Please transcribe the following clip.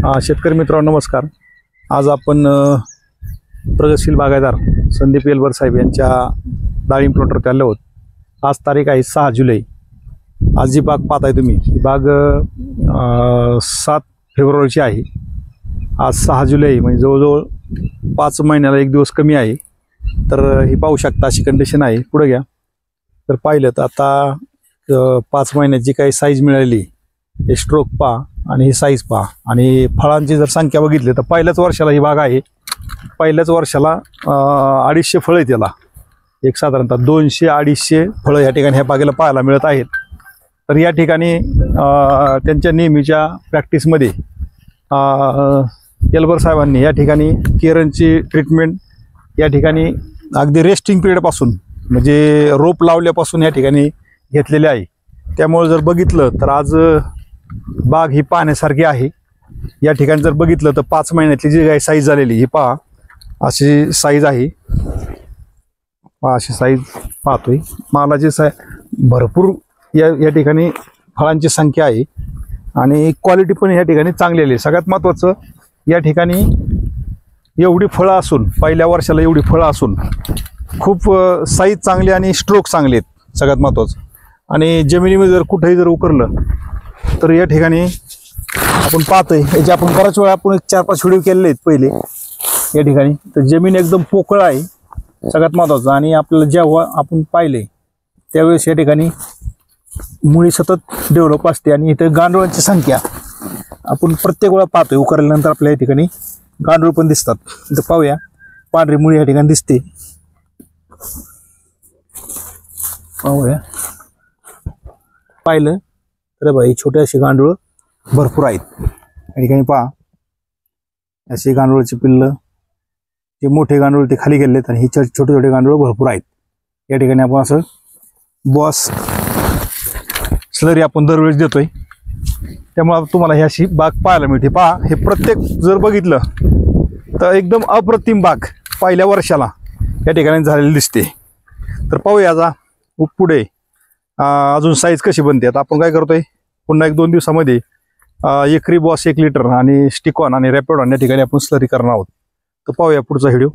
शेतकरी मित्रांनो नमस्कार। आज आपण प्रगतशील बागायतदार संदीप येलवर साहेब यांच्या डाळिंब प्लॉटवरती आलो आहोत। आज तारीख आहे 6 जुलै। आज जी बाग पाहताय तुम्ही ही बाग 7 फेब्रुवारीची आहे। आज 6 जुलै म्हणजे जवळजवळ 5 महिन्याला एक दिवस कमी आहे। तर ही पाहू शकता अशी कंडिशन आहे। पुढे घ्या। तर पाहिलं तर आता 5 महिन्याची काही साईज मिळाली, हे स्ट्रोक पहा आणि ही साईज पहा आणि फळांची जर संख्या बघितली तर पहिल्याच वर्षाला ही बाग आहे। पहिल्याच वर्षाला 250 फळं आहेत याला। एक साधारणतः 200-250 फळं या ठिकाणी ह्या बागेला पाहायला मिळत आहेत। तर या ठिकाणी त्यांच्या नेहमीच्या प्रॅक्टिसमध्ये येलवर साहेबांनी या ठिकाणी केरनची ट्रीटमेंट या ठिकाणी अगदी रेस्टिंग पिरियडपासून म्हणजे रोप लावल्यापासून या ठिकाणी घेतलेले आहे। त्यामुळे जर बघितलं तर आज बाग ही पाहण्यासारखी आहे। या ठिकाणी जर बघितलं तर 5 महिन्यातली जी काही साईज झालेली ही पहा, अशी साईज आहे। अशी साईज पाहतोय मालाची भरपूर या ठिकाणी फळांची संख्या आहे आणि क्वालिटी पण या ठिकाणी चांगली आहे। सगळ्यात महत्त्वाचं या ठिकाणी एवढी फळं असून, पहिल्या वर्षाला एवढी फळं असून खूप साईज चांगली आणि स्ट्रोक चांगले आहेत सगळ्यात महत्त्वाचं। आणि जमिनीमध्ये जर कुठेही जर उकरलं तर या ठिकाणी आपण पाहतोय, याचे आपण बराच वेळा आपण 4-5 व्हिडिओ केलेले आहेत पहिले या ठिकाणी। तर जमीन एकदम पोकळ आहे सगळ्यात महत्त्वाचं। आणि आपल्याला जेव्हा आपण पाहिले त्यावेळेस या ठिकाणी मुळी सतत डेव्हलप असते आणि इथे गांडुळांची संख्या आपण प्रत्येक वेळा पाहतोय। उकरल्यानंतर आपल्या या ठिकाणी गांडूळ पण दिसतात। इथं पाहूया, पांढरी मुळी या ठिकाणी दिसते, पाहूया। पाहिलं तर बाई छोटे असे गांडूळ भरपूर आहेत या ठिकाणी पहा। असे गांडूळाची पिल्लं, जे मोठे गांडूळ ते खाली गेलेत आणि हे छोटे छोटे गांडूळ भरपूर आहेत या ठिकाणी। आपण असं बॉस स्लरी आपण दरवेळेस देतोय, त्यामुळे तुम्हाला ही अशी बाग पाहायला मिळते। पहा, हे प्रत्येक जर बघितलं तर एकदम अप्रतिम बाग पहिल्या वर्षाला या ठिकाणी झालेली दिसते। तर पाहूया आता पुढे अजून साईज कशी बनते। आता आपण काय करतोय, पुन्हा 1-2 दिवसामध्ये एकरी बॉस 1 लिटर आणि स्टिकॉन आणि रॅपिडॉन या ठिकाणी आपण स्लरी करणार आहोत। तर पाहूया पुढचा व्हिडिओ।